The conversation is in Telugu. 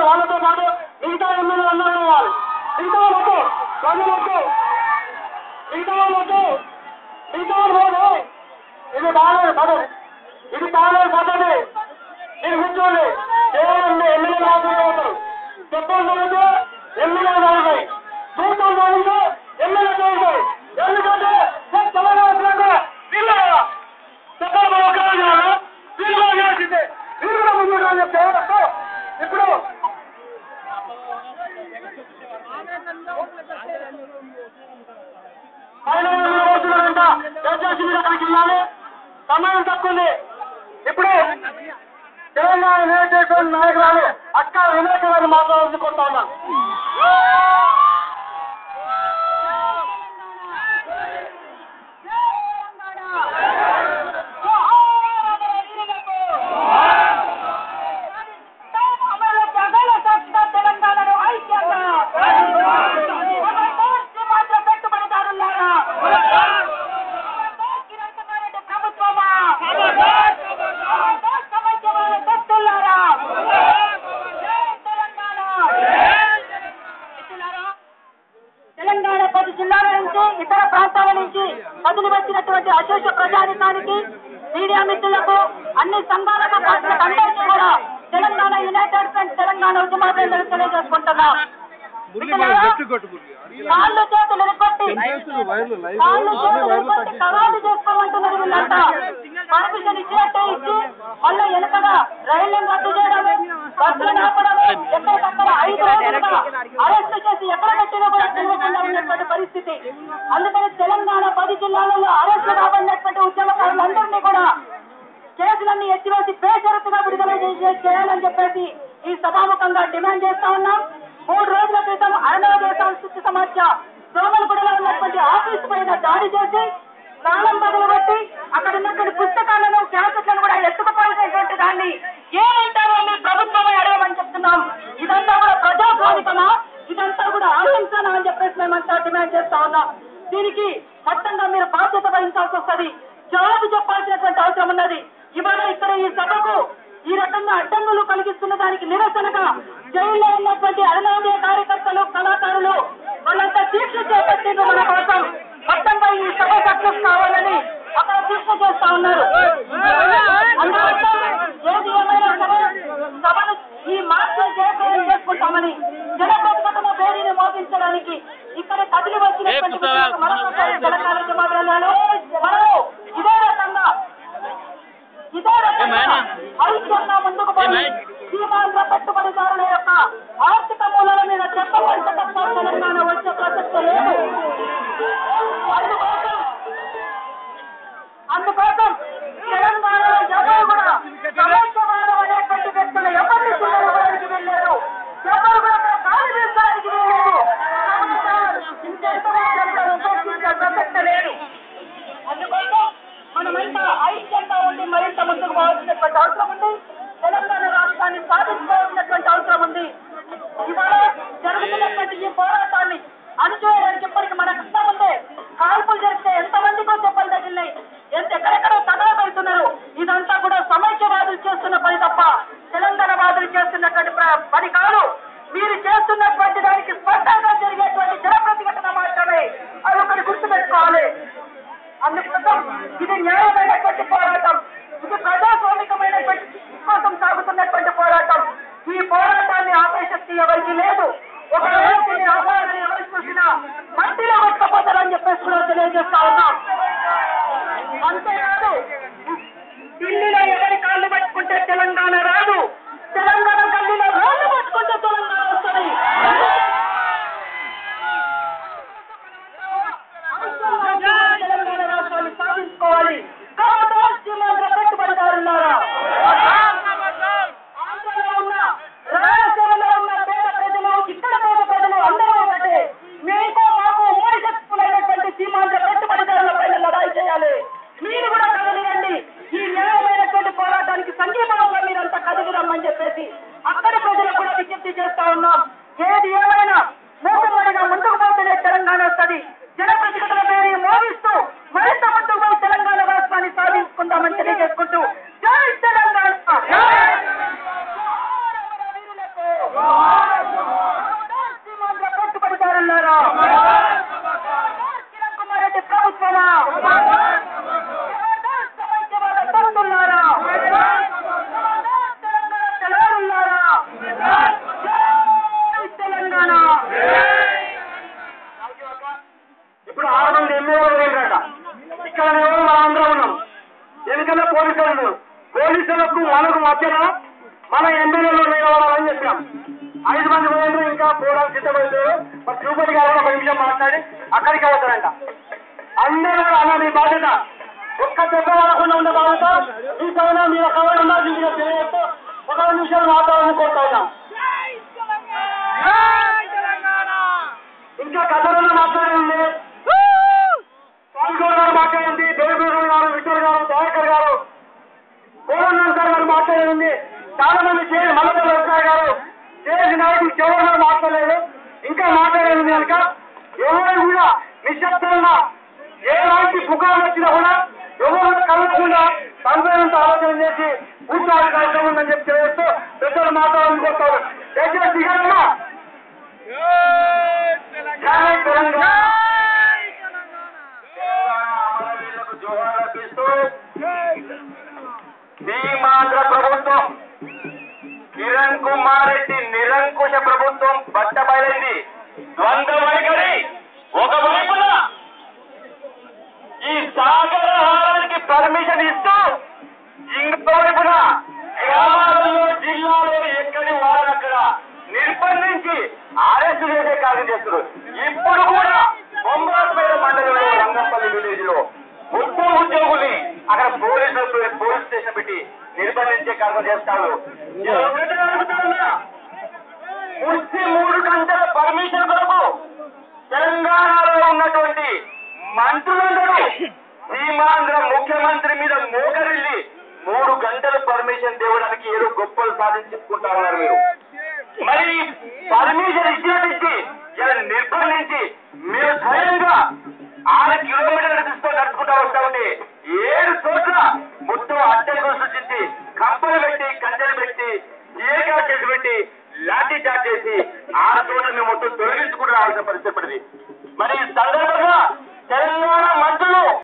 వాళ్ళతో పాటు మిగతా ఎమ్మెల్యే అందరూ వేయాలి. మిగతా వాళ్ళకు ప్రజలకు మిగతా వాళ్ళకు మిగతా వాళ్ళు ఇది బాగాలేదు పద్ధతి, ఇది బాగాలేదు పద్ధతి. మీరు కూర్చోండి. కేవలం ఎమ్మెల్యే రాకపోతారు. చెప్పండి జరిగితే ఎమ్మెల్యే జరుగుతాయి, చూడటం జరిగితే ఎమ్మెల్యే జరుగుతాయి. ఎందుకంటే తెలంగాణ వీళ్ళు చెప్పాలి ఒకరోజు వీళ్ళు చేసింది వీళ్ళు కూడా ముందు చెప్తే ఇప్పుడు అవుతున్నారంట. దయచేసి మీరు అక్కడికి వెళ్ళాలి, సమయం తక్కువ. ఇప్పుడు తెలంగాణ యునైటెడ్ నాయకురాలు అక్క వినాయక గారిని మాట్లాడాలని కోరుతా ఉన్నాను. తెలంగాణ 10 జిల్లాల నుంచి ఇతర ప్రాంతాల నుంచి కదిలి వచ్చినటువంటి అశేష ప్రజానికానికి, మీడియా మిత్రులకు, అన్ని సంఘాలకు, పార్టీలకు అందరికీ కూడా తెలంగాణ యునైటెడ్ ఫ్రంట్ తెలంగాణ ఉద్యమాలను తెలియజేసుకుంటున్నాం. కాళ్ళు చేతులు ఎరుకొట్టి కవాలు చేసుకోమంటున్నారు వీళ్ళంతా. పర్మిషన్ ఇచ్చినట్టే ఇచ్చి మళ్ళీ వెనకగా రైళ్లను రద్దు చేయడం, బస్సులను ఆపడం, ఎక్కడికక్కడ 5 రోజులుగా అరెస్టు చేసి ఎక్కడ పెట్టినా కూడా తెలియకుండా ఉన్నటువంటి పరిస్థితి. అందుకని తెలంగాణ 10 జిల్లాలలో అరెస్టు కాబడినటువంటి ఉద్యమకారులందరినీ కూడా కేసులన్నీ ఎత్తివేసి బేషరతుగా విడుదల చేయాలని చెప్పేసి ఈ సభాముఖంగా డిమాండ్ చేస్తా ఉన్నాం. 3 రోజుల క్రితం అరుణోదయ సంస్కృతి సమాఖ్య దోమలగూడలో ఉన్నటువంటి ఆఫీసు పైన దాడి చేసి తాళం పగలగొట్టి అక్కడ ఉన్నటువంటి పుస్తకాలను, క్యాసెట్లను కూడా ఎత్తుకుపోయినటువంటి దాన్ని ఏమంటారో మీ ప్రభుత్వమే అడగమని చెప్తున్నాం. ఇదంతా కూడా ప్రజాస్వామికమా, ఇదంతా కూడా ఆశించానా అని చెప్పేసి మేమంతా డిమాండ్ చేస్తా ఉన్నాం. దీనికి మొత్తంగా మీరు బాధ్యత వహించాల్సి వస్తుంది, జవాబు చెప్పాల్సినటువంటి అవసరం ఉన్నది. ఇవాళ ఇక్కడ ఈ సభకు ఈ రకంగా అడ్డంకులు కలిగిస్తున్న దానికి నిరసనగా జైల్లో ఉన్నటువంటి అరుణోదయ కార్యకర్తలు, కళాకారులు వాళ్ళంతా దీక్ష చేపట్టిండ్రు మన కోసం. మొత్తంగా ఈ సభ సక్సెస్ కావాలని అక్కడ దీక్ష చేస్తా ఉన్నారు. ఏది ఏమైనా సభను ఈ మార్చి చేసుకుంటామని జనప్రతిపక్ష పేరుని మోగించడానికి ఇక్కడ కదిలి వచ్చినటువంటి తెలంగాణ ఉద్యమాలు మనము ఇదే రకంగా ఐక్యంగా ముందుకు పోయి సీమాంధ్ర పెట్టుబడిదారుల యొక్క ఆర్థిక మూలాల మీద చెప్పబడితే తప్ప తెలంగాణ వచ్చే ప్రసక్తి లేదు. అందుకోసం తెలంగాణలో ఎవరు కూడా సమైక్యవాదం అనేటువంటి వ్యక్తులు ఎవరిని చూడడానికి వెళ్ళారు, ఎవరు కూడా కాలు వేయడానికి వెళ్ళలేదు. ప్రసక్తి లేదు. అందుకోసం మనమంతా ఐక్యంగా ఉండి మరింత ముందుకు పోవాల్సినటువంటి అవసరం ఉంది. తెలంగాణ రాష్ట్రాన్ని సాధించుకోవాల్సినటువంటి అవసరం ఉంది. ఇవాళ జరుగుతున్నటువంటి ఈ పోరాటాన్ని అణచివేయడానికి ఇప్పటికి మన కష్టం ఉంది. కాల్పులు జరిగితే ఎంతమందికో దెబ్బలు తగిలినాయి, ఎక్కడెక్కడో తగలబడుతున్నారు. ఇదంతా కూడా సమైక్యవాదులు చేస్తున్న పని తప్ప తెలంగాణ వాదులు చేస్తున్నటువంటి పని కాదు. మీరు చేస్తున్నటువంటి దానికి స్పష్టంగా జరిగేటువంటి జనప్రతిఘటన మాత్రమే. అది ఒకటి గుర్తుపెట్టుకోవాలి. అందుకోసం ఇది న్యాయమైనటువంటి పోరాటం, ఇది ప్రజాస్వామికమైనటువంటి కోసం సాగుతున్నటువంటి పోరాటం. ఈ పోరాటాన్ని ఆపే శక్తి ఎవరికి లేదు. ఒక వ్యక్తిని ఆపాలని ఎవరు చూసినా మట్టిలో కొట్టపోతారని చెప్పేసి కూడా తెలియజేస్తా ఉన్నాం. అంతేకాదు, ఢిల్లీలో ఎవరి కాళ్ళు పట్టుకుంటే తెలంగాణ రాదు, తెలంగాణ గల్లీలో రాళ్ళు పట్టుకుంటే తెలంగాణ వస్తుంది. తెలంగాణ రాష్ట్రాన్ని సాధించుకోవాలి. పెట్టుబడిదారులారా, ఆంధ్రలో ఉన్న, రాయలసీమలో ఉన్న పేద ప్రజలు, ఇక్కడ పేద ప్రజలు అందరూ ఒకటే. మీకు మాకు 3 శక్తులైనటువంటి సీమాంధ్ర పెట్టుబడిదారుల పైన లడాయి చేయాలి. మీరు కూడా మధ్యన మన ఎమ్మెల్యేలు నిలబడాలని చెప్పాం. 5 మంది పోయిన ఇంకా పోవడానికి సిద్ధమవుతారు. మరి తిరుపతి గారు ఒక నిమిషం మాట్లాడి అక్కడికి అవుతారంట. అందరూ కూడా అన్న మీ బాధ్యత ఒక్క దెబ్బ వాడకుండా ఉండే బాధ్యత ఈ సమయం మీరు కవర్ ఉన్నా తెలియజేస్తూ ఒక నిమిషాలు మాట్లాడాలని కోరుతా ఉన్నాం. ఇంకా కథలను మాట్లాడండి, స్వామిగౌడ్ గారు మాట్లాడండి, దేవగౌడ్ గారు, విఠల్ గారు, దయాకర్ గారు, కోరన్ సార్ గారు మాట్లాడండి. చాలా మంది మల్లె వ్యవసాయ గారు చేసి నాయకులు ఎవరు మాట్లాడలేదు. ఇంకా మాట్లాడేది కనుక ఎవరు కూడా నిశ్శబ్దంగా ఎలాంటి పుకార్లు వచ్చినా కూడా ఎవరు కలగకుండా తనపైనంత ఆలోచన చేసి కూర్చోవాలి అవసరం ఉందని చెప్పి తెలియజేస్తూ పెద్దలు మాట్లాడాలని కోరుతారు. దయచేసి దిగమ్మా. సీమాంధ్ర ప్రభుత్వం కిరణ్ కుమార్ రెడ్డి నిరంకుశ ప్రభుత్వం బట్టబయలైంది. ద్వంద్వ వైఖరి ఒకవైపున ఈ సాగరహారానికి పర్మిషన్ ఇస్తూ ఇంకో వైపున గ్రామాలలో జిల్లాలో ఎక్కడి వారు అక్కడ నిర్బంధించి అరెస్టు చేసే కార్యం చేస్తున్నారు. ఇప్పుడు కూడా బొమ్మరాజపేట మండలంలో రంగంపల్లి విలేజ్ లో ముగ్గురు ఉద్యోగుల్ని అక్కడ పోలీస్ స్టేషన్ పెట్టి నిర్బంధించే కార్యం చేస్తారు. 3 గంటల పర్మిషన్ కొరకు తెలంగాణలో ఉన్నటువంటి మంత్రులందరూ సీమాంధ్ర ముఖ్యమంత్రి మీద మోకరిల్లి 3 గంటల పర్మిషన్ తేవడానికి ఏదో గొప్పలు సాధించుకుంటా ఉన్నారు మీరు.